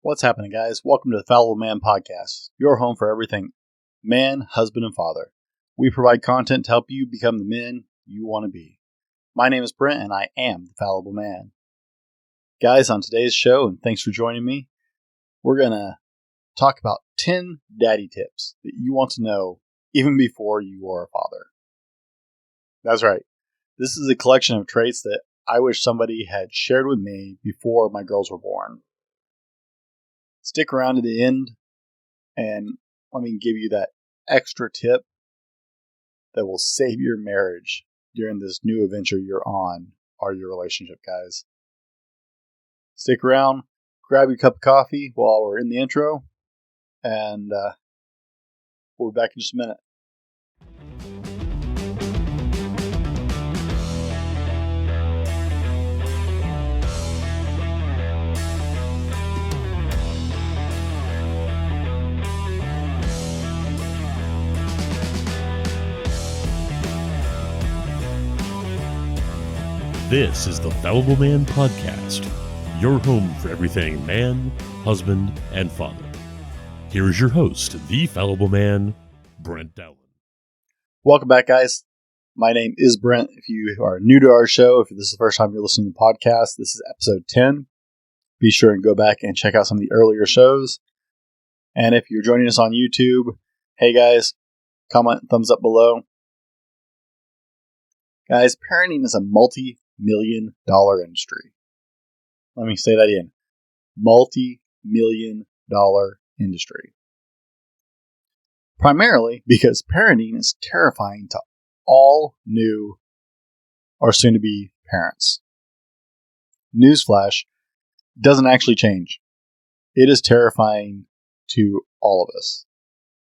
What's happening, guys? Welcome to the Fallible Man Podcast, your home for everything man, husband, and father. We provide content to help you become the men you want to be. My name is Brent, and I am the Fallible Man. Guys, on today's show, and thanks for joining me, we're going to talk about 10 daddy tips that you want to know even before you are a father. That's right. This is a collection of traits that I wish somebody had shared with me before my girls were born. Stick around to the end, and let me give you that extra tip that will save your marriage during this new adventure you're on, or your relationship, guys. Stick around, grab your cup of coffee while we're in the intro, and we'll be back in just a minute. This is the Fallible Man Podcast, your home for everything man, husband, and father. Here is your host, the Fallible Man, Brent Dowling. Welcome back, guys. My name is Brent. If you are new to our show, if this is the first time you're listening to the podcast, this is episode 10. Be sure and go back and check out some of the earlier shows. And if you're joining us on YouTube, hey guys, comment, thumbs up below. Guys, parenting is a multi-million-dollar industry. Let me say that again. Multi-million-dollar industry. Primarily because parenting is terrifying to all new or soon-to-be parents. Newsflash, doesn't actually change. It is terrifying to all of us.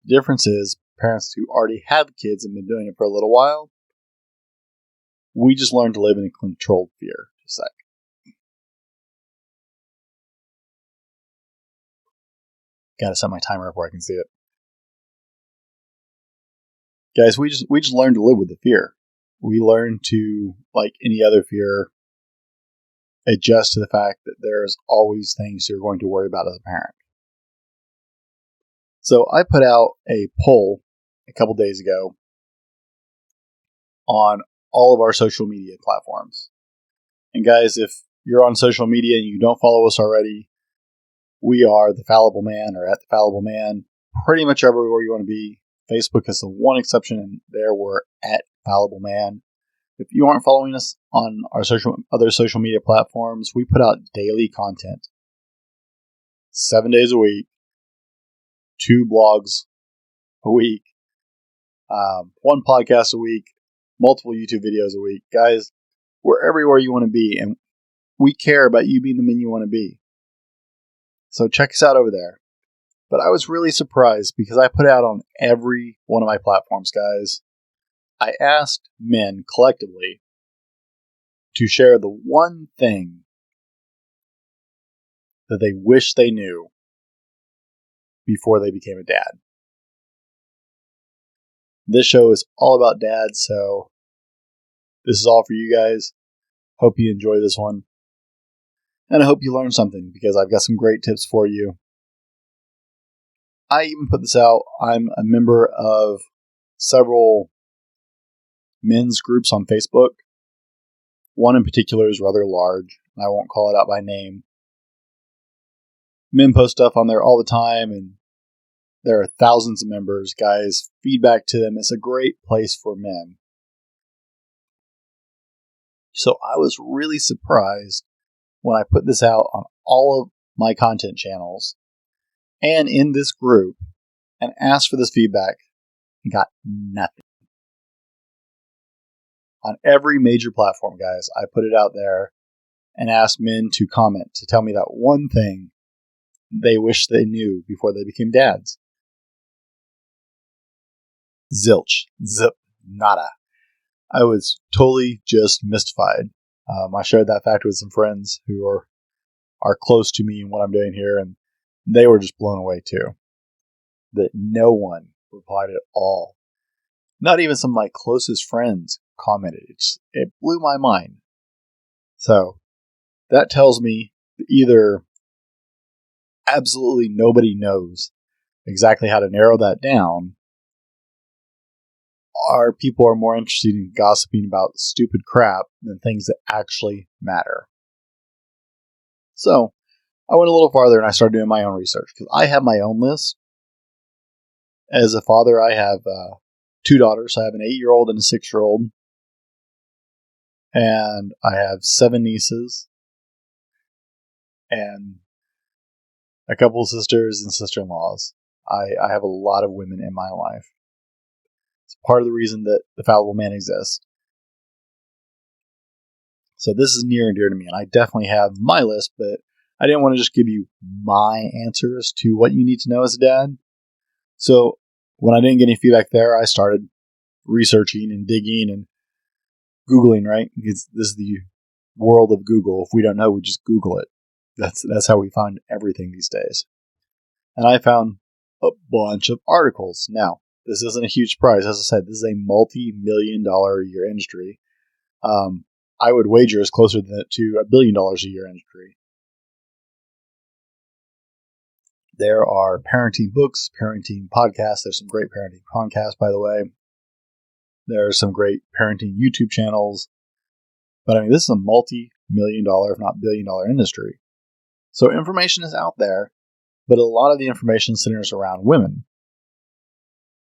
The difference is parents who already have kids and been doing it for a little while, we just learned to live in a controlled fear. Just a sec. Gotta set my timer up where I can see it. Guys, we just learned to live with the fear. We learned to, like any other fear, adjust to the fact that there's always things you're going to worry about as a parent. So I put out a poll a couple days ago on all of our social media platforms. And guys, if you're on social media and you don't follow us already, we are the Fallible Man or at the Fallible Man, pretty much everywhere you want to be. Facebook is the one exception, and there we're at Fallible Man. If you aren't following us on our other social media platforms, we put out daily content. 7 days a week, 2 blogs a week, 1 podcast a week, multiple YouTube videos a week. Guys, we're everywhere you want to be, and we care about you being the men you want to be. So check us out over there. But I was really surprised because I put out on every one of my platforms, guys. I asked men collectively to share the one thing that they wish they knew before they became a dad. This show is all about dads, so this is all for you guys. Hope you enjoy this one. And I hope you learn something because I've got some great tips for you. I even put this out. I'm a member of several men's groups on Facebook. One in particular is rather large. I won't call it out by name. Men post stuff on there all the time, and there are thousands of members. Guys, feedback to them. It's a great place for men. So I was really surprised when I put this out on all of my content channels and in this group and asked for this feedback and got nothing. On every major platform, guys, I put it out there and asked men to comment, to tell me that one thing they wish they knew before they became dads. Zilch. Zip. Nada. I was totally just mystified. I shared that fact with some friends who are close to me and what I'm doing here, and they were just blown away too. That no one replied at all. Not even some of my closest friends commented. It blew my mind. So that tells me that either absolutely nobody knows exactly how to narrow that down, our people are more interested in gossiping about stupid crap than things that actually matter. So, I went a little farther and I started doing my own research because I have my own list. As a father, I have 2 daughters. I have an 8-year-old and a 6-year-old. And I have 7 nieces and a couple of sisters and sister-in-laws. I have a lot of women in my life. It's part of the reason that the Fallible Man exists. So this is near and dear to me, and I definitely have my list, but I didn't want to just give you my answers to what you need to know as a dad. So when I didn't get any feedback there, I started researching and digging and Googling, right? Because this is the world of Google. If we don't know, we just Google it. That's how we find everything these days. And I found a bunch of articles. Now, this isn't a huge surprise. As I said, this is a multi-million-dollar a year industry. I would wager it's closer to $1 billion a year industry. There are parenting books, parenting podcasts. There's some great parenting podcasts, by the way. There are some great parenting YouTube channels. But I mean, this is a multi-million-dollar, if not billion-dollar industry. So information is out there, but a lot of the information centers around women.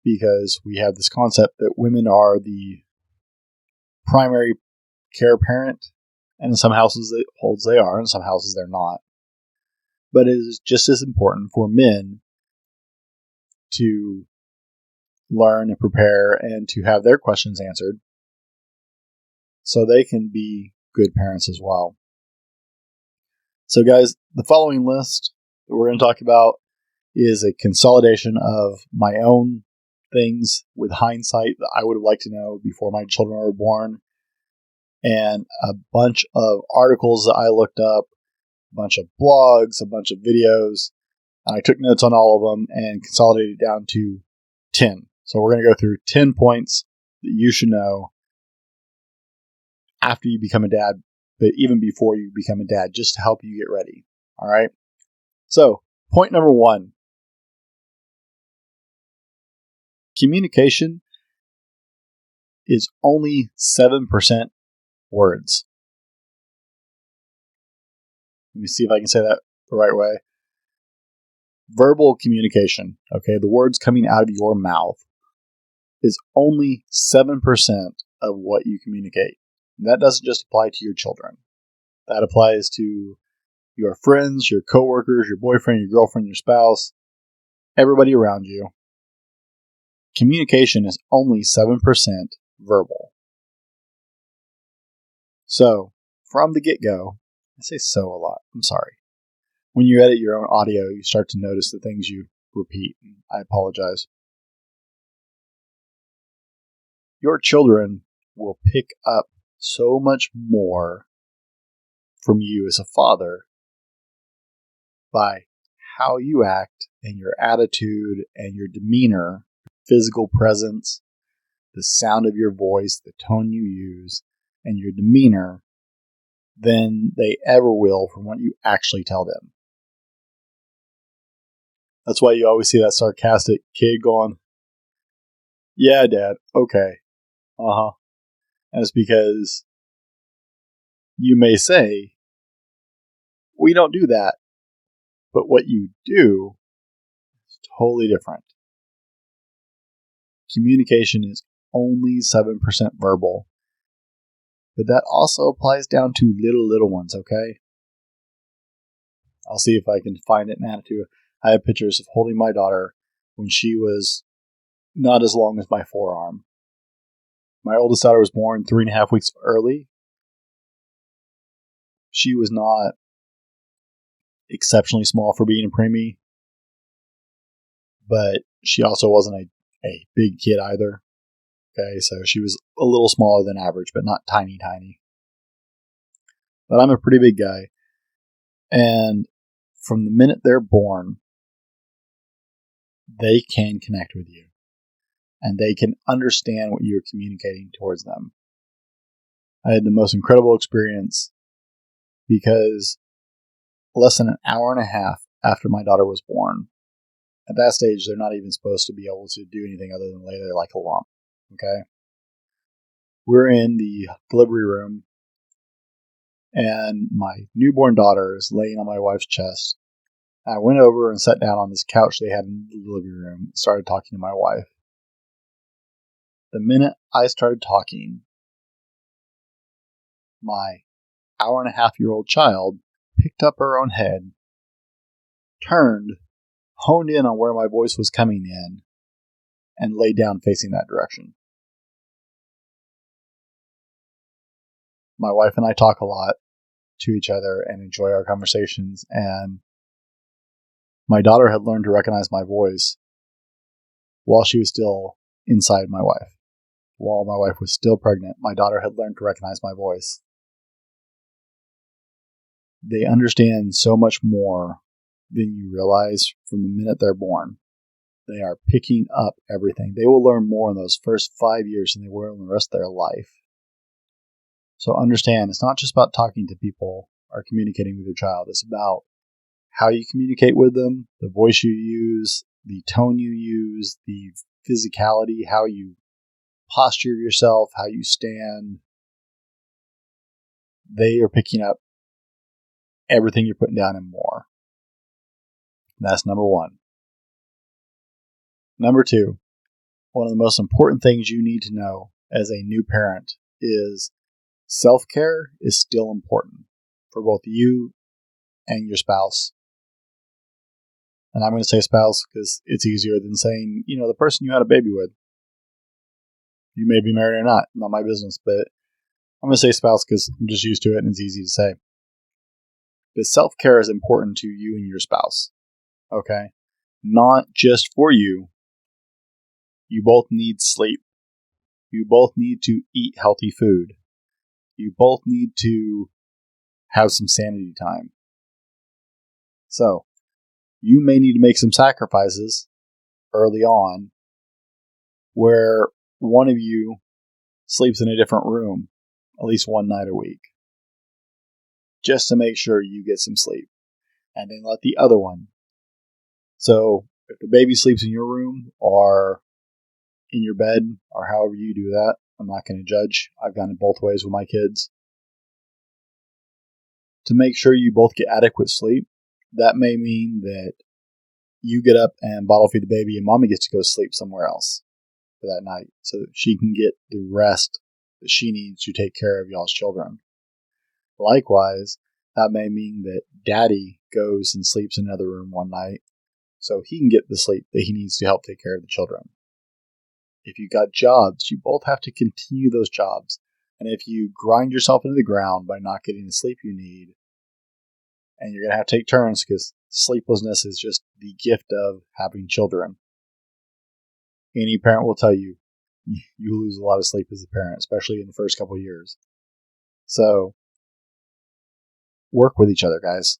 Because we have this concept that women are the primary care parent, and in some houses they are, and in some houses they're not. But it is just as important for men to learn and prepare and to have their questions answered so they can be good parents as well. So guys, the following list that we're going to talk about is a consolidation of my own things with hindsight that I would have liked to know before my children were born, and a bunch of articles that I looked up, a bunch of blogs, a bunch of videos, and I took notes on all of them and consolidated it down to 10. So we're going to go through 10 points that you should know after you become a dad, but even before you become a dad, just to help you get ready. All right? So, point number 1. Communication is only 7% words. Let me see if I can say that the right way. Verbal communication, okay, the words coming out of your mouth, is only 7% of what you communicate. And that doesn't just apply to your children. That applies to your friends, your coworkers, your boyfriend, your girlfriend, your spouse, everybody around you. Communication is only 7% verbal. So, from the get-go, I say so a lot, I'm sorry. When you edit your own audio, you start to notice the things you repeat. I apologize. Your children will pick up so much more from you as a father by how you act and your attitude and your demeanor, physical presence, the sound of your voice, the tone you use, and your demeanor than they ever will from what you actually tell them. That's why you always see that sarcastic kid going, "Yeah, Dad, okay, uh-huh." And it's because you may say, "We don't do that," but what you do is totally different. Communication is only 7% verbal, but that also applies down to little ones, okay? I'll see if I can find it and add it to it. I have pictures of holding my daughter when she was not as long as my forearm. My oldest daughter was born 3.5 weeks early. She was not exceptionally small for being a preemie, but she also wasn't a big kid either. Okay, so she was a little smaller than average, but not tiny. But I'm a pretty big guy. And from the minute they're born, they can connect with you. And they can understand what you're communicating towards them. I had the most incredible experience because less than an hour and a half after my daughter was born. At that stage, they're not even supposed to be able to do anything other than lay there like a lump. Okay? We're in the delivery room, and my newborn daughter is laying on my wife's chest. I went over and sat down on this couch they had in the delivery room and started talking to my wife. The minute I started talking, my hour-and-a-half-year-old child picked up her own head, turned, honed in on where my voice was coming in, and laid down facing that direction. My wife and I talk a lot to each other and enjoy our conversations, and my daughter had learned to recognize my voice while she was still inside my wife. While my wife was still pregnant, my daughter had learned to recognize my voice. They understand so much more than you realize from the minute they're born. They are picking up everything. They will learn more in those first 5 years than they will in the rest of their life. So understand, it's not just about talking to people or communicating with your child. It's about how you communicate with them, the voice you use, the tone you use, the physicality, how you posture yourself, how you stand. They are picking up everything you're putting down and more. That's number one. Number two, one of the most important things you need to know as a new parent is self-care is still important for both you and your spouse. And I'm going to say spouse because it's easier than saying, the person you had a baby with. You may be married or not my business, but I'm going to say spouse because I'm just used to it and it's easy to say. But self-care is important to you and your spouse, okay? Not just for you. You both need sleep. You both need to eat healthy food. You both need to have some sanity time. So, you may need to make some sacrifices early on where one of you sleeps in a different room at least one night a week, just to make sure you get some sleep, and then let the other one. So if the baby sleeps in your room or in your bed or however you do that, I'm not going to judge. I've gone it both ways with my kids. To make sure you both get adequate sleep, that may mean that you get up and bottle feed the baby and mommy gets to go sleep somewhere else for that night so that she can get the rest that she needs to take care of y'all's children. Likewise, that may mean that daddy goes and sleeps in another room one night so he can get the sleep that he needs to help take care of the children. If you got jobs, you both have to continue those jobs. And if you grind yourself into the ground by not getting the sleep you need, and you're going to have to take turns because sleeplessness is just the gift of having children. Any parent will tell you, you lose a lot of sleep as a parent, especially in the first couple of years. So, work with each other, guys.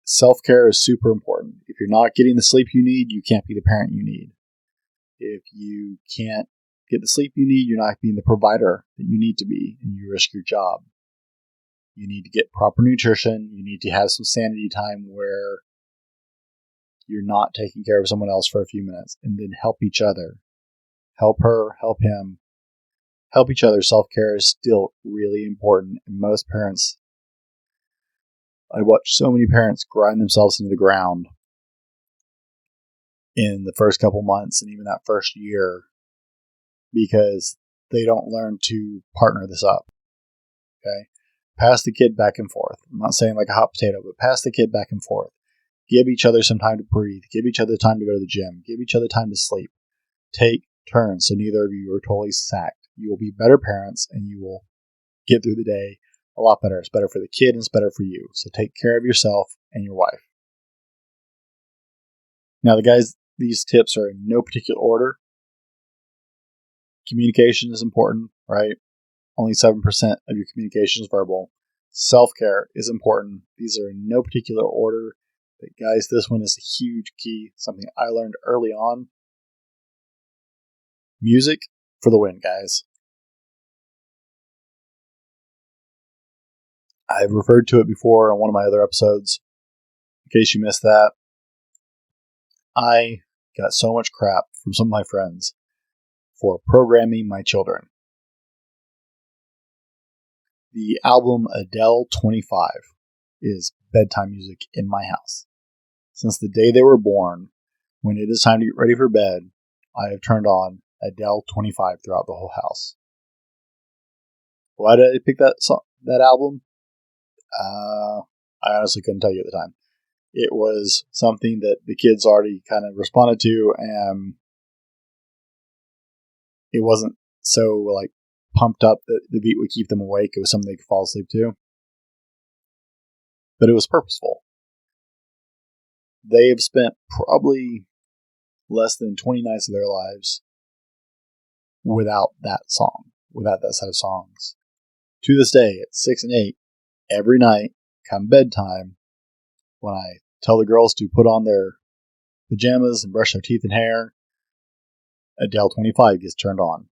Self-care is super important. If you're not getting the sleep you need, you can't be the parent you need. If you can't get the sleep you need, you're not being the provider that you need to be, and you risk your job. You need to get proper nutrition. You need to have some sanity time where you're not taking care of someone else for a few minutes, and then help each other. Help her, help him. Help each other. Self-care is still really important, and most parents, I watch so many parents grind themselves into the ground in the first couple months and even that first year because they don't learn to partner this up. Okay? Pass the kid back and forth. I'm not saying like a hot potato, but pass the kid back and forth. Give each other some time to breathe. Give each other time to go to the gym. Give each other time to sleep. Take turns so neither of you are totally sacked. You will be better parents and you will get through the day a lot better. It's better for the kid and it's better for you. So take care of yourself and your wife. Now, the guys, these tips are in no particular order. Communication is important, right? Only 7% of your communication is verbal. Self-care is important. These are in no particular order. But guys, this one is a huge key, something I learned early on. Music for the win, guys. I've referred to it before on one of my other episodes. In case you missed that, I got so much crap from some of my friends for programming my children. The album Adele 25 is bedtime music in my house. Since the day they were born, when it is time to get ready for bed, I have turned on Adele 25 throughout the whole house. Why did I pick that album? I honestly couldn't tell you at the time. It was something that the kids already kind of responded to, and it wasn't so pumped up that the beat would keep them awake. It was something they could fall asleep to. But it was purposeful. They have spent probably less than 20 nights of their lives without that song, without that set of songs. To this day, at 6 and 8, every night, come bedtime, when I tell the girls to put on their pajamas and brush their teeth and hair, Adele 25 gets turned on.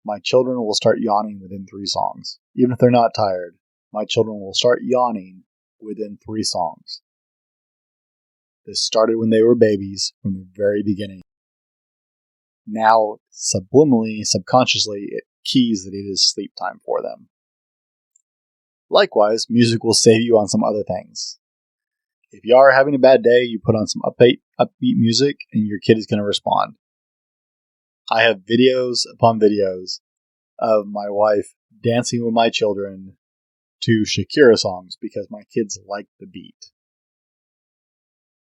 My children will start yawning within 3 songs. Even if they're not tired, my children will start yawning within 3 songs. This started when they were babies, from the very beginning. Now, subliminally, subconsciously, it keys that it is sleep time for them. Likewise, music will save you on some other things. If you are having a bad day, you put on some upbeat music, and your kid is going to respond. I have videos upon videos of my wife dancing with my children to Shakira songs because my kids like the beat.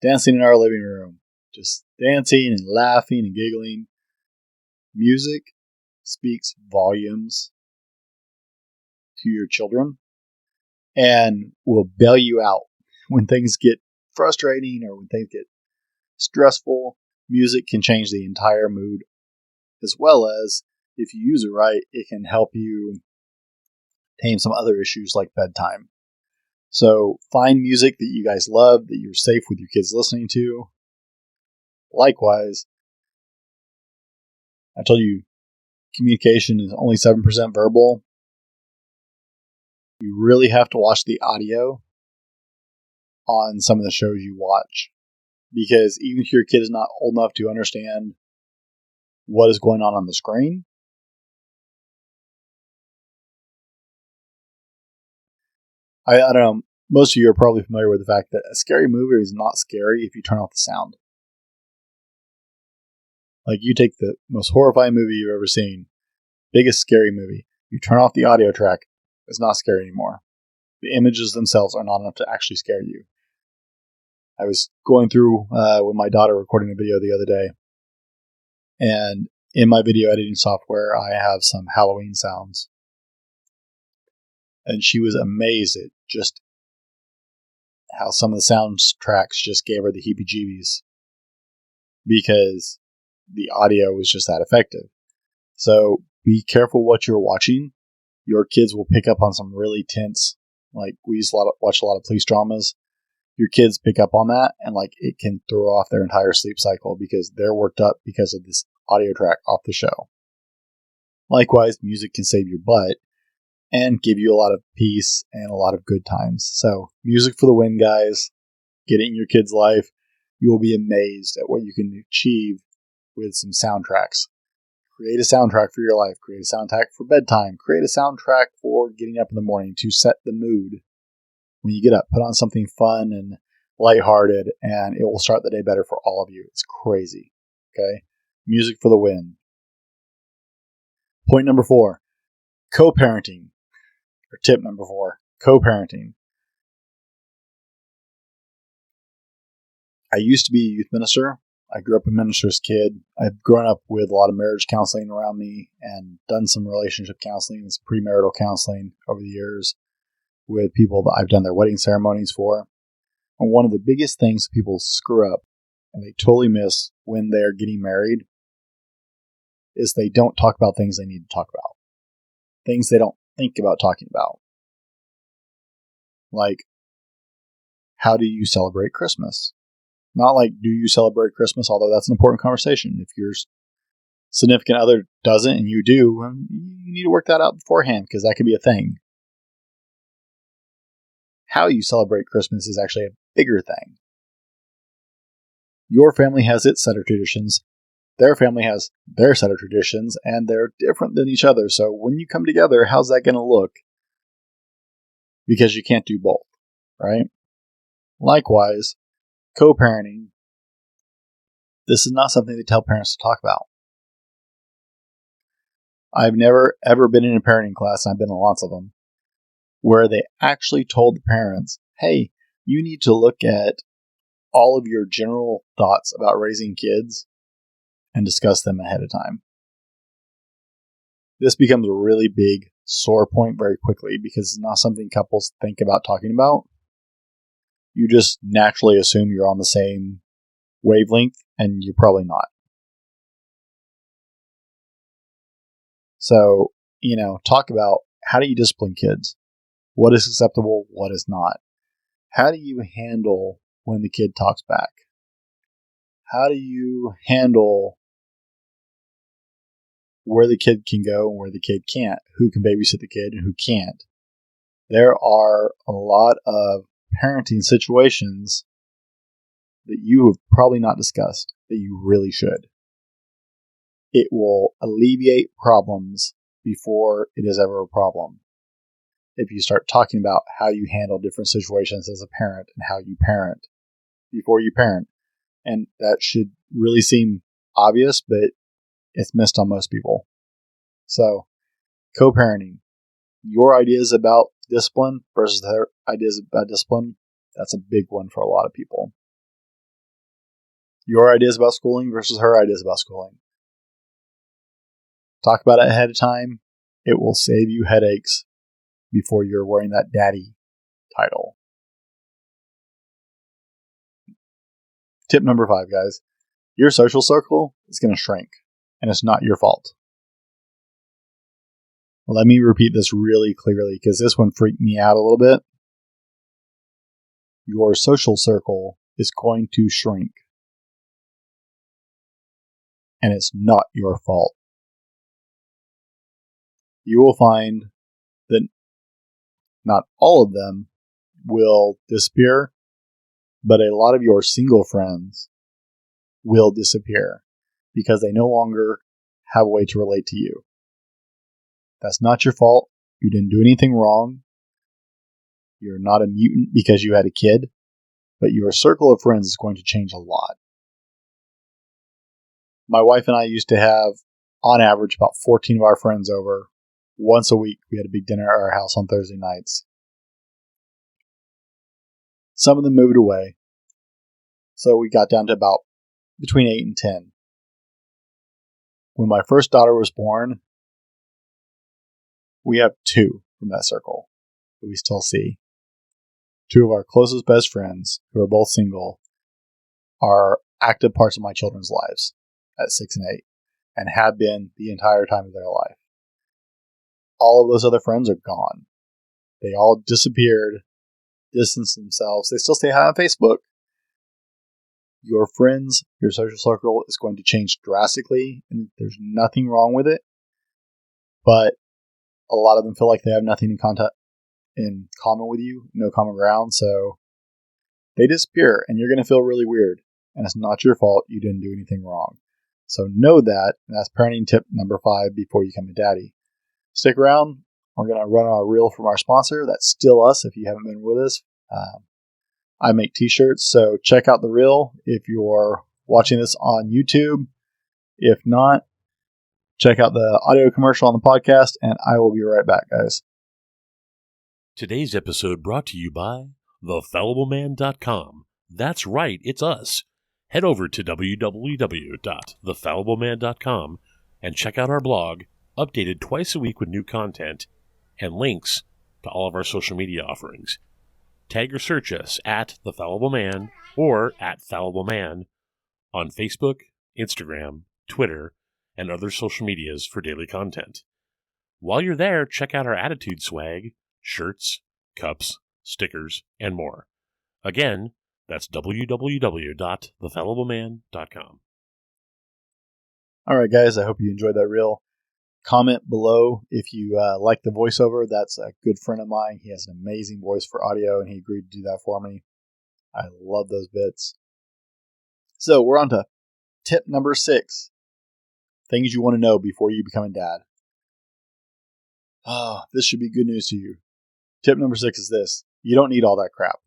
Dancing in our living room, just dancing and laughing and giggling. Music speaks volumes to your children and will bail you out when things get frustrating or when things get stressful. Music can change the entire mood, as well as, if you use it right, it can help you tame some other issues like bedtime. So find music that you guys love, that you're safe with your kids listening to. Likewise, I told you communication is only 7% verbal. You really have to watch the audio on some of the shows you watch, because even if your kid is not old enough to understand what is going on the screen, I don't know, most of you are probably familiar with the fact that a scary movie is not scary if you turn off the sound. Like, you take the most horrifying movie you've ever seen, biggest scary movie, you turn off the audio track, it's not scary anymore. The images themselves are not enough to actually scare you. I was going through with my daughter recording a video the other day, and in my video editing software, I have some Halloween sounds. And she was amazed at just how some of the soundtracks just gave her the heebie-jeebies, because the audio was just that effective. So be careful what you're watching. Your kids will pick up on some really tense, like we used to watch a lot of police dramas. Your kids pick up on that, and it can throw off their entire sleep cycle because they're worked up because of this audio track off the show. Likewise, music can save your butt and give you a lot of peace and a lot of good times. So, music for the win, guys. Get it in your kid's life. You will be amazed at what you can achieve with some soundtracks. Create a soundtrack for your life. Create a soundtrack for bedtime. Create a soundtrack for getting up in the morning to set the mood. When you get up, put on something fun and lighthearted, and it will start the day better for all of you. It's crazy. Okay? Music for the win. Point number 4, co-parenting. Or tip number 4, co-parenting. I used to be a youth minister. I grew up a minister's kid. I've grown up with a lot of marriage counseling around me and done some relationship counseling and some premarital counseling over the years with people that I've done their wedding ceremonies for. And one of the biggest things people screw up and they totally miss when they're getting married is they don't talk about things they need to talk about. Things they don't think about talking about. Like, how do you celebrate Christmas? Not like, do you celebrate Christmas? Although that's an important conversation. If your significant other doesn't and you do, you need to work that out beforehand, because that could be a thing. How you celebrate Christmas is actually a bigger thing. Your family has its set of traditions. Their family has their set of traditions, and they're different than each other. So when you come together, how's that going to look? Because you can't do both, right? Likewise, co-parenting. This is not something they tell parents to talk about. I've never ever been in a parenting class, and I've been in lots of them, where they actually told the parents, hey, you need to look at all of your general thoughts about raising kids and discuss them ahead of time. This becomes a really big sore point very quickly because it's not something couples think about talking about. You just naturally assume you're on the same wavelength, and you're probably not. So, talk about how do you discipline kids? What is acceptable? What is not? How do you handle when the kid talks back? How do you handle where the kid can go and where the kid can't? Who can babysit the kid and who can't? There are a lot of parenting situations that you have probably not discussed that you really should. It will alleviate problems before it is ever a problem. If you start talking about how you handle different situations as a parent and how you parent before you parent. And that should really seem obvious, but it's missed on most people. So, co-parenting. Your ideas about discipline versus their ideas about discipline, that's a big one for a lot of people. Your ideas about schooling versus her ideas about schooling. Talk about it ahead of time. It will save you headaches before you're wearing that daddy title. Tip number 5, guys. Your social circle is going to shrink, and it's not your fault. Let me repeat this really clearly because this one freaked me out a little bit. Your social circle is going to shrink, and it's not your fault. You will find that not all of them will disappear, but a lot of your single friends will disappear because they no longer have a way to relate to you. That's not your fault. You didn't do anything wrong. You're not a mutant because you had a kid, but your circle of friends is going to change a lot. My wife and I used to have, on average, about 14 of our friends over. Once a week, we had a big dinner at our house on Thursday nights. Some of them moved away, so we got down to about between 8 and 10. When my first daughter was born, we have 2 from that circle that we still see. 2 of our closest best friends, who are both single, are active parts of my children's lives at 6 and 8, and have been the entire time of their life. All of those other friends are gone. They all disappeared, distanced themselves. They still stay high on Facebook. Your friends, your social circle is going to change drastically, and there's nothing wrong with it. But a lot of them feel like they have nothing in common with you, no common ground, so they disappear, and you're going to feel really weird. And it's not your fault. You didn't do anything wrong. So know that, and that's parenting tip number 5 before you become a daddy. Stick around. We're going to run our reel from our sponsor. That's Still Us, if you haven't been with us. I make t-shirts, so check out the reel if you're watching this on YouTube. If not, check out the audio commercial on the podcast, and I will be right back, guys. Today's episode brought to you by thefallibleman.com. That's right, it's us. Head over to www.thefallibleman.com and check out our blog, updated twice a week with new content and links to all of our social media offerings. Tag or search us at The Fallible Man or at Fallible Man on Facebook, Instagram, Twitter, and other social medias for daily content. While you're there, check out our attitude swag, shirts, cups, stickers, and more. Again, that's www.thefallibleman.com. All right, guys, I hope you enjoyed that reel. Comment below if you like the voiceover. That's a good friend of mine. He has an amazing voice for audio, and he agreed to do that for me. I love those bits. So we're on to tip number 6. Things you want to know before you become a dad. Oh, this should be good news to you. Tip number 6 is this. You don't need all that crap.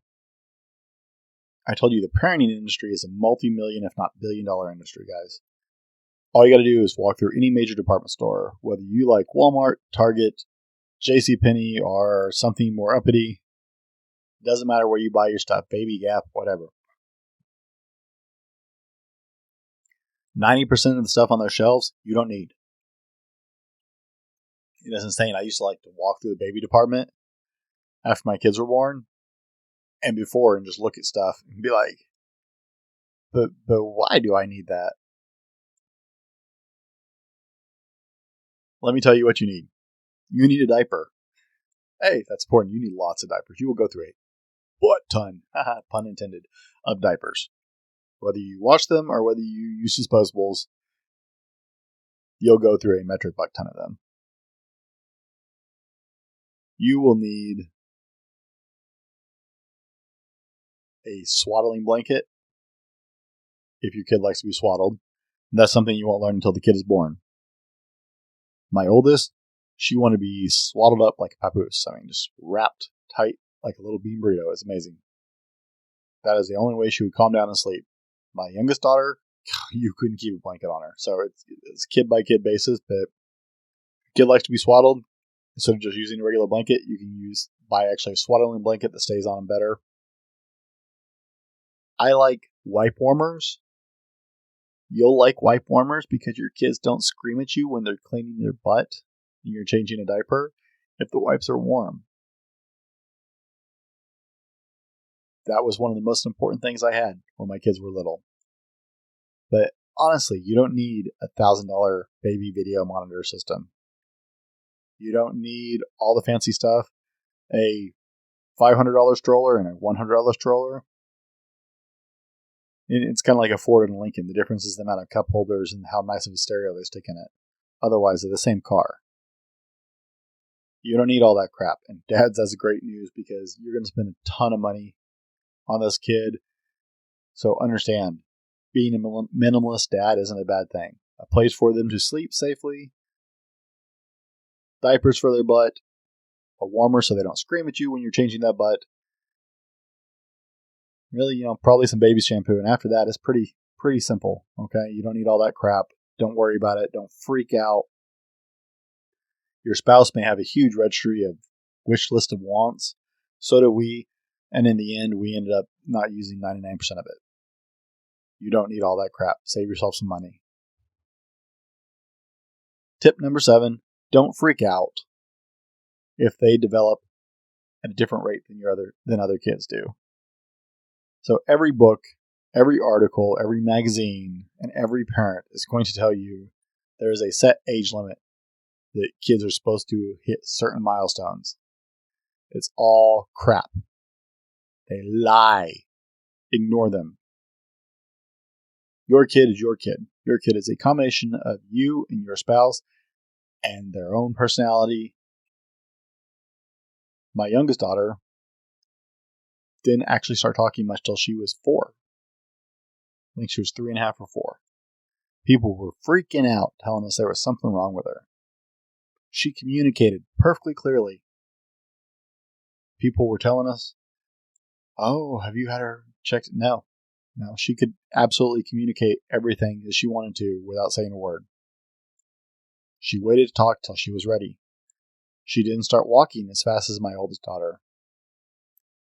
I told you the parenting industry is a multi-million, if not billion-dollar industry, guys. All you got to do is walk through any major department store, whether you like Walmart, Target, JCPenney, or something more uppity. Doesn't matter where you buy your stuff, Baby Gap, whatever. 90% of the stuff on those shelves, you don't need. It is insane. I used to like to walk through the baby department after my kids were born and before and just look at stuff and be like, but why do I need that? Let me tell you what you need. You need a diaper. Hey, that's important. You need lots of diapers. You will go through a butt-ton, pun intended, of diapers. Whether you wash them or whether you use disposables, you'll go through a metric butt-ton of them. You will need a swaddling blanket if your kid likes to be swaddled. That's something you won't learn until the kid is born. My oldest, she wanted to be swaddled up like a papoose. I mean, just wrapped tight like a little bean burrito. It's amazing. That is the only way she would calm down and sleep. My youngest daughter, you couldn't keep a blanket on her. So it's kid by kid basis, but if kid likes to be swaddled, instead of just using a regular blanket, you can buy actually a swaddling blanket that stays on them better. I like wipe warmers. You'll like wipe warmers because your kids don't scream at you when they're cleaning their butt and you're changing a diaper if the wipes are warm. That was one of the most important things I had when my kids were little. But honestly, you don't need a $1,000 baby video monitor system. You don't need all the fancy stuff. A $500 stroller and a $100 stroller. It's kind of like a Ford and a Lincoln. The difference is the amount of cup holders and how nice of a stereo they stick in it. Otherwise, they're the same car. You don't need all that crap. And dads, that's great news because you're going to spend a ton of money on this kid. So understand, being a minimalist dad isn't a bad thing. A place for them to sleep safely, diapers for their butt, a warmer so they don't scream at you when you're changing that butt. Really, probably some baby shampoo. And after that, it's pretty simple. Okay. You don't need all that crap. Don't worry about it. Don't freak out. Your spouse may have a huge registry of wish list of wants. So do we. And in the end, we ended up not using 99% of it. You don't need all that crap. Save yourself some money. Tip number 7, don't freak out if they develop at a different rate than other kids do. So every book, every article, every magazine, and every parent is going to tell you there is a set age limit that kids are supposed to hit certain milestones. It's all crap. They lie. Ignore them. Your kid is your kid. Your kid is a combination of you and your spouse and their own personality. My youngest daughter didn't actually start talking much till she was 4. I think she was 3.5 or 4. People were freaking out, telling us there was something wrong with her. She communicated perfectly clearly. People were telling us, "Oh, have you had her checked?" No, she could absolutely communicate everything as she wanted to without saying a word. She waited to talk till she was ready. She didn't start walking as fast as my oldest daughter.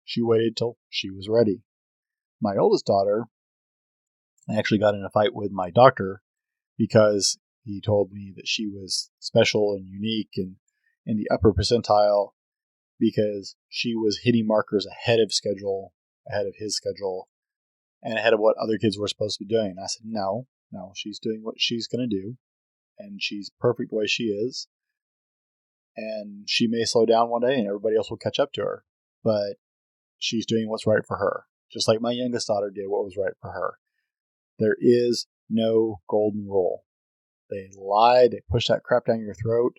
She waited till she was ready. My oldest daughter, I actually got in a fight with my doctor because he told me that she was special and unique and in the upper percentile because she was hitting markers ahead of his schedule, and ahead of what other kids were supposed to be doing. And I said, no, she's doing what she's going to do, and she's perfect the way she is. And she may slow down one day and everybody else will catch up to her, but she's doing what's right for her, just like my youngest daughter did what was right for her. There is no golden rule. They lie, they push that crap down your throat.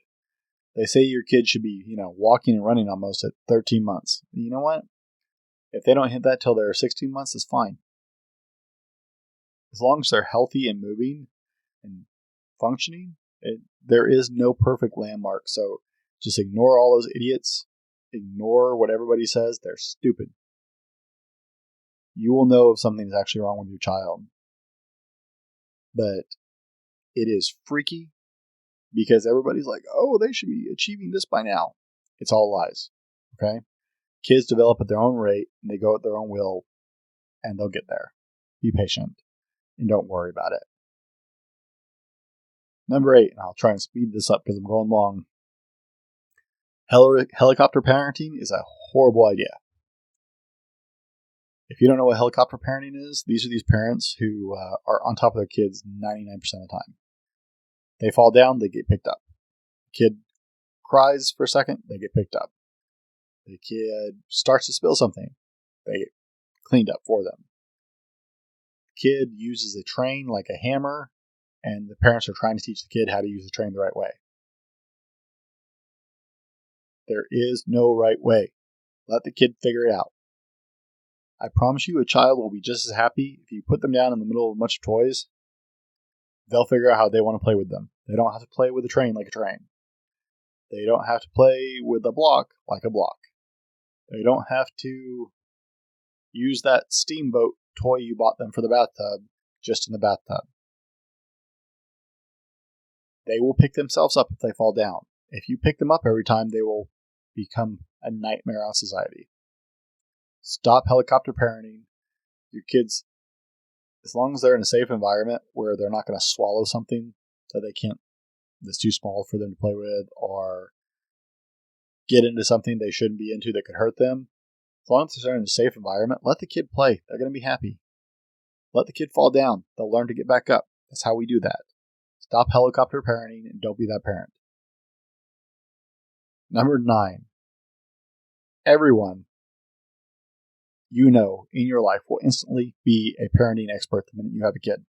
They say your kid should be, walking and running almost at 13 months. You know what? If they don't hit that till they're 16 months, it's fine. as long as they're healthy and moving and functioning, there is no perfect landmark. So just ignore all those idiots. Ignore what everybody says. They're stupid. You will know if something's actually wrong with your child. But it is freaky because everybody's like, oh, they should be achieving this by now. It's all lies. Okay? Kids develop at their own rate and they go at their own will and they'll get there. Be patient and don't worry about it. Number 8, and I'll try and speed this up because I'm going long. Helicopter parenting is a horrible idea. If you don't know what helicopter parenting is, these are these parents who are on top of their kids 99% of the time. They fall down, they get picked up. The kid cries for a second, they get picked up. The kid starts to spill something, they get cleaned up for them. The kid uses a train like a hammer, and the parents are trying to teach the kid how to use the train the right way. There is no right way. Let the kid figure it out. I promise you a child will be just as happy if you put them down in the middle of a bunch of toys. They'll figure out how they want to play with them. They don't have to play with a train like a train. They don't have to play with a block like a block. They don't have to use that steamboat toy you bought them for the bathtub just in the bathtub. They will pick themselves up if they fall down. If you pick them up every time, they will become a nightmare on society. Stop helicopter parenting. Your kids, as long as they're in a safe environment where they're not going to swallow something that they can't, that's too small for them to play with, or get into something they shouldn't be into that could hurt them. As long as they're in a safe environment, let the kid play. They're going to be happy. Let the kid fall down. They'll learn to get back up. That's how we do that. Stop helicopter parenting and don't be that parent. Number 9. Everyone you know in your life will instantly be a parenting expert the minute you have a kid.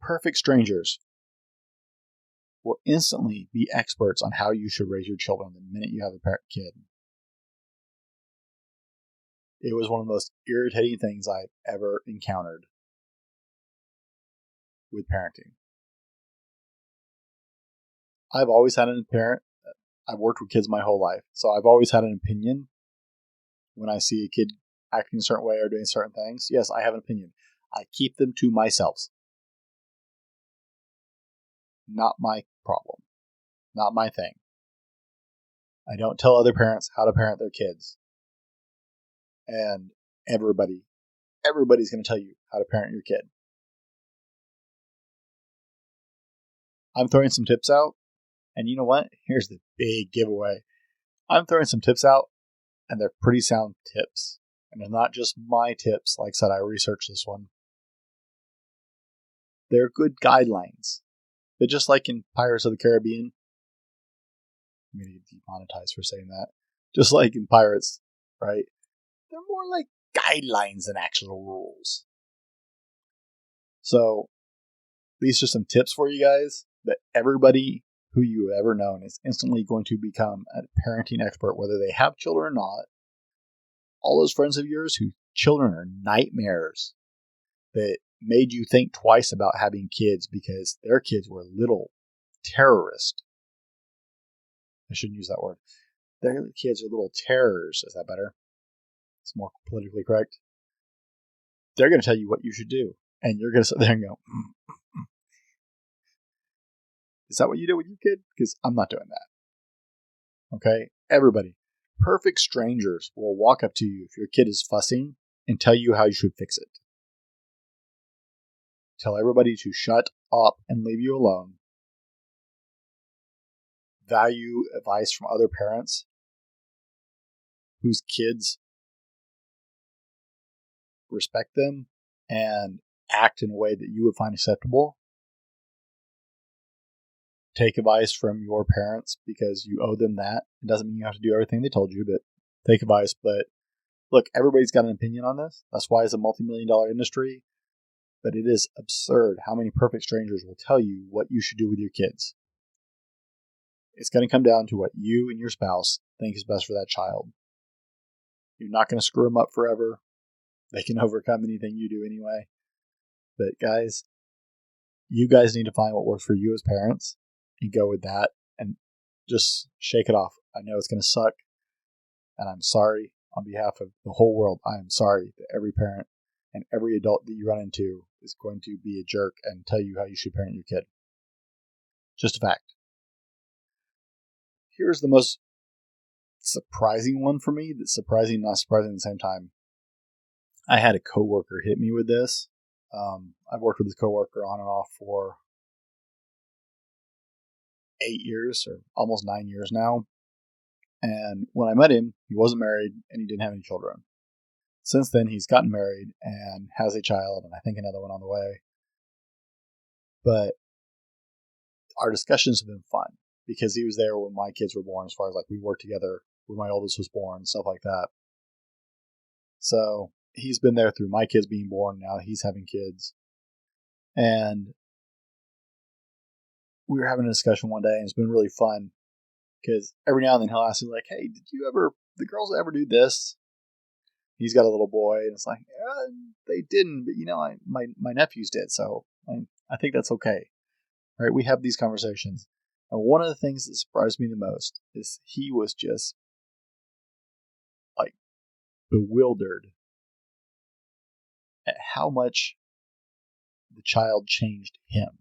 Perfect strangers will instantly be experts on how you should raise your children the minute you have a kid. It was one of the most irritating things I've ever encountered with parenting. I've always had an parent. I've worked with kids my whole life, so I've always had an opinion when I see a kid acting a certain way or doing certain things. Yes, I have an opinion. I keep them to myself. Not my problem. Not my thing. I don't tell other parents how to parent their kids. And everybody's going to tell you how to parent your kid. I'm throwing some tips out, and you know what? Here's the big giveaway. I'm throwing some tips out, and they're pretty sound tips. And they're not just my tips. Like I said, I researched this one. They're good guidelines. But just like in Pirates of the Caribbean, I'm going to get demonetized for saying that. Just like in Pirates, right? They're more like guidelines than actual rules. So, these are some tips for you guys that everybody who you have ever known is instantly going to become a parenting expert, whether they have children or not. All those friends of yours whose children are nightmares that made you think twice about having kids because their kids were little terrorists. I shouldn't use that word. Their kids are little terrors. Is that better? It's more politically correct. They're going to tell you what you should do. And you're going to sit there and go, Is that what you do with your kid? Because I'm not doing that. Okay? Everybody. Perfect strangers will walk up to you if your kid is fussing and tell you how you should fix it. Tell everybody to shut up and leave you alone. Value advice from other parents whose kids respect them and act in a way that you would find acceptable. Take advice from your parents because you owe them that. It doesn't mean you have to do everything they told you, but take advice. But look, everybody's got an opinion on this. That's why it's a multi-million-dollar industry. But it is absurd how many perfect strangers will tell you what you should do with your kids. It's going to come down to what you and your spouse think is best for that child. You're not going to screw them up forever. They can overcome anything you do anyway. But guys, you guys need to find what works for you as parents and go with that and just shake it off. I know it's going to suck, and I'm sorry on behalf of the whole world. I am sorry that every parent and every adult that you run into is going to be a jerk and tell you how you should parent your kid. Just a fact. Here's the most surprising one for me. That's surprising and not surprising at the same time. I had a coworker hit me with this. I've worked with this coworker on and off for 8 years or almost 9 years now. And when I met him, he wasn't married and he didn't have any children. Since then, he's gotten married and has a child, and I think another one on the way. But our discussions have been fun because he was there when my kids were born, as far as like we worked together when my oldest was born, stuff like that. So he's been there through my kids being born. Now he's having kids. And we were having a discussion one day, and it's been really fun because every now and then he'll ask me, like, hey, did the girls ever do this? He's got a little boy, and it's like, yeah, they didn't, but my nephews did, so I think that's okay. Right? We have these conversations. And one of the things that surprised me the most is he was just like bewildered at how much the child changed him.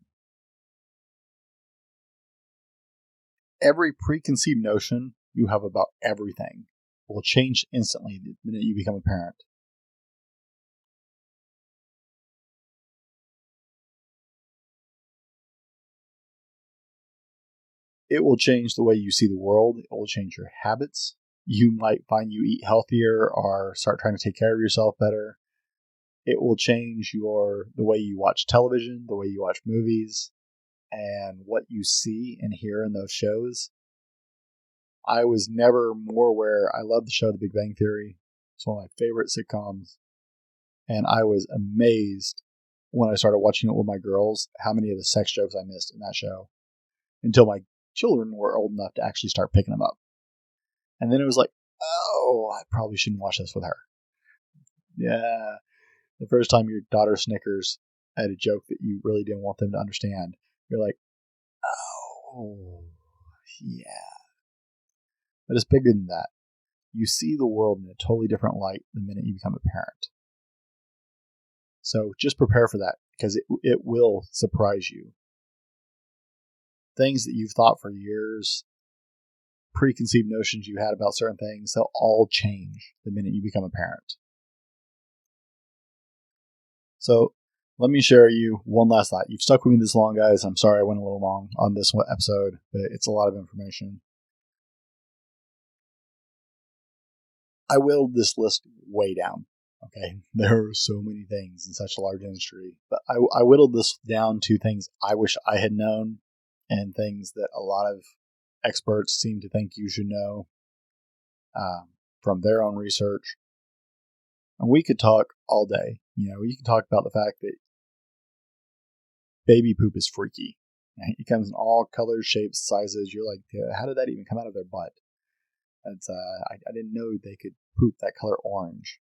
Every preconceived notion you have about everything will change instantly the minute you become a parent. It will change the way you see the world. It will change your habits. You might find you eat healthier or start trying to take care of yourself better. It will change the way you watch television, the way you watch movies, and what you see and hear in those shows. I was never more aware. I love the show The Big Bang Theory. It's one of my favorite sitcoms. And I was amazed when I started watching it with my girls how many of the sex jokes I missed in that show until my children were old enough to actually start picking them up. And then it was like, oh, I probably shouldn't watch this with her. Yeah. The first time your daughter snickers at a joke that you really didn't want them to understand, you're like, oh, yeah. But it's bigger than that. You see the world in a totally different light the minute you become a parent. So just prepare for that because it will surprise you. Things that you've thought for years, preconceived notions you had about certain things, they'll all change the minute you become a parent. So let me share you one last thought. You've stuck with me this long, guys. I'm sorry I went a little long on this episode, but it's a lot of information. I whittled this list way down. Okay, there are so many things in such a large industry, but I whittled this down to things I wish I had known and things that a lot of experts seem to think you should know from their own research. And we could talk all day. You can talk about the fact that baby poop is freaky. It comes in all colors, shapes, sizes. You're like, how did that even come out of their butt? It's I didn't know they could poop that color orange.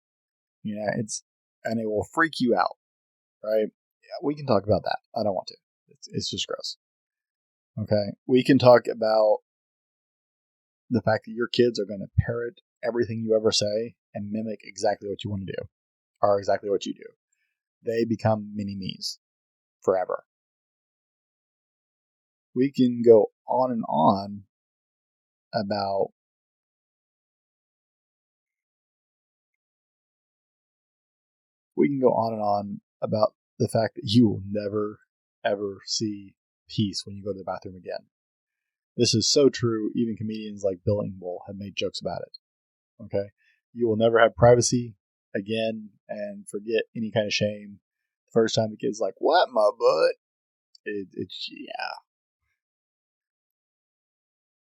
And it will freak you out, right? Yeah, we can talk about that. I don't want to. It's just gross. Okay, we can talk about the fact that your kids are going to parrot everything you ever say and mimic exactly what you want to do, or exactly what you do. They become mini-me's forever. We can go on and on about the fact that you will never, ever see peace when you go to the bathroom again. This is so true. Even comedians like Bill Engvall have made jokes about it. Okay? You will never have privacy again and forget any kind of shame. The first time the kid's like, what, my butt? It's yeah.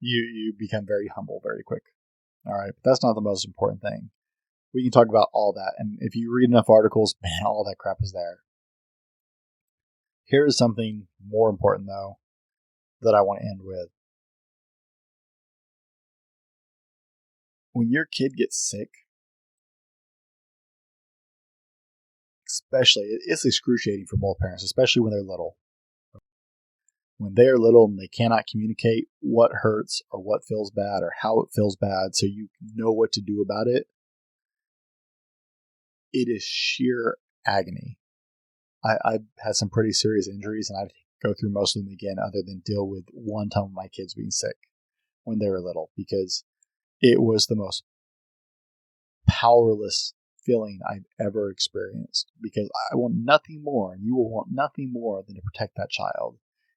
You become very humble very quick. All right? But that's not the most important thing. We can talk about all that. And if you read enough articles, man, all that crap is there. Here is something more important, though, that I want to end with. When your kid gets sick, especially, it's excruciating for both parents, especially when they're little. When they're little and they cannot communicate what hurts or what feels bad or how it feels bad so you know what to do about it, it is sheer agony. I've had some pretty serious injuries, and I'd go through most of them again other than deal with one time of my kids being sick when they were little, because it was the most powerless feeling I've ever experienced, because I want nothing more, and you will want nothing more than to protect that child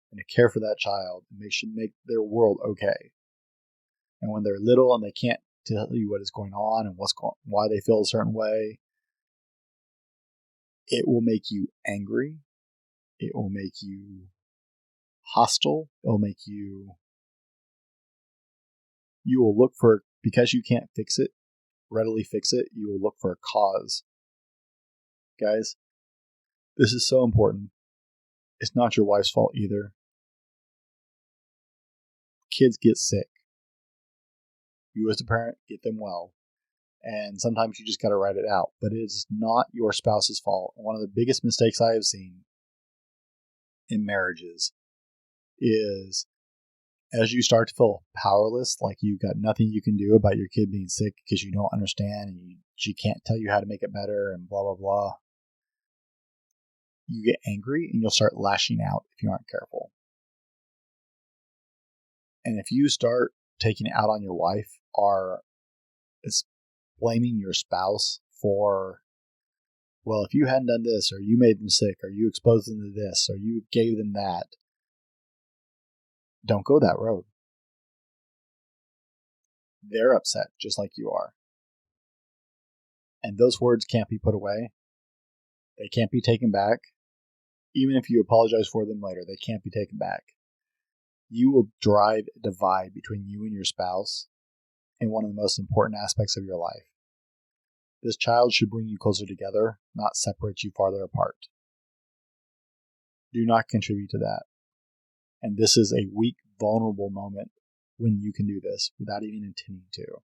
and to care for that child and make their world okay. And when they're little and they can't tell you what is going on and why they feel a certain way, it will make you angry. It will make you hostile. It will make you will look for, because you can't readily fix it, you will look for a cause. Guys, this is so important. It's not your wife's fault either. Kids get sick. You as a parent, get them well. And sometimes you just got to write it out. But it is not your spouse's fault. One of the biggest mistakes I have seen in marriages is, as you start to feel powerless, like you've got nothing you can do about your kid being sick because you don't understand and she can't tell you how to make it better and blah, blah, blah, you get angry and you'll start lashing out if you aren't careful. And if you start taking it out on your wife or blaming your spouse for, well, if you hadn't done this, or you made them sick, or you exposed them to this, or you gave them that, don't go that road. They're upset just like you are. And those words can't be put away. They can't be taken back. Even if you apologize for them later, they can't be taken back. You will drive a divide between you and your spouse in one of the most important aspects of your life. This child should bring you closer together, not separate you farther apart. Do not contribute to that. And this is a weak, vulnerable moment when you can do this without even intending to.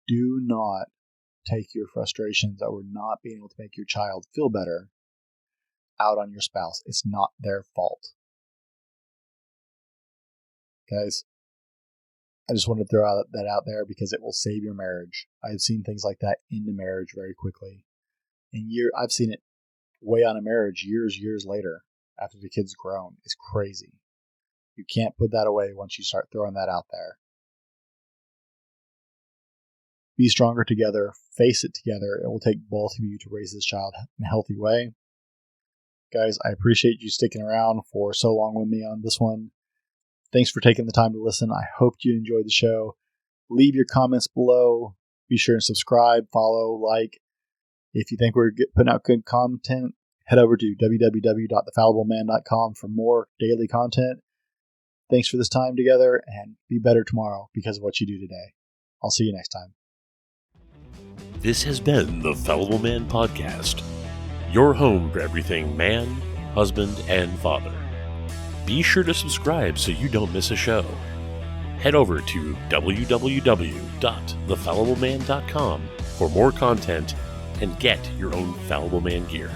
Do not take your frustrations over not being able to make your child feel better out on your spouse. It's not their fault. Guys, I just wanted to throw that out there because it will save your marriage. I've seen things like that in the marriage very quickly. And I've seen it way on a marriage years later after the kid's grown. It's crazy. You can't put that away once you start throwing that out there. Be stronger together. Face it together. It will take both of you to raise this child in a healthy way. Guys, I appreciate you sticking around for so long with me on this one. Thanks for taking the time to listen. I hope you enjoyed the show. Leave your comments below. Be sure and subscribe, follow, like. If you think we're putting out good content, head over to www.thefallibleman.com for more daily content. Thanks for this time together, and be better tomorrow because of what you do today. I'll see you next time. This has been the Fallible Man Podcast, your home for everything man, husband, and father. Be sure to subscribe so you don't miss a show. Head over to www.thefallibleman.com for more content and get your own Fallible Man gear.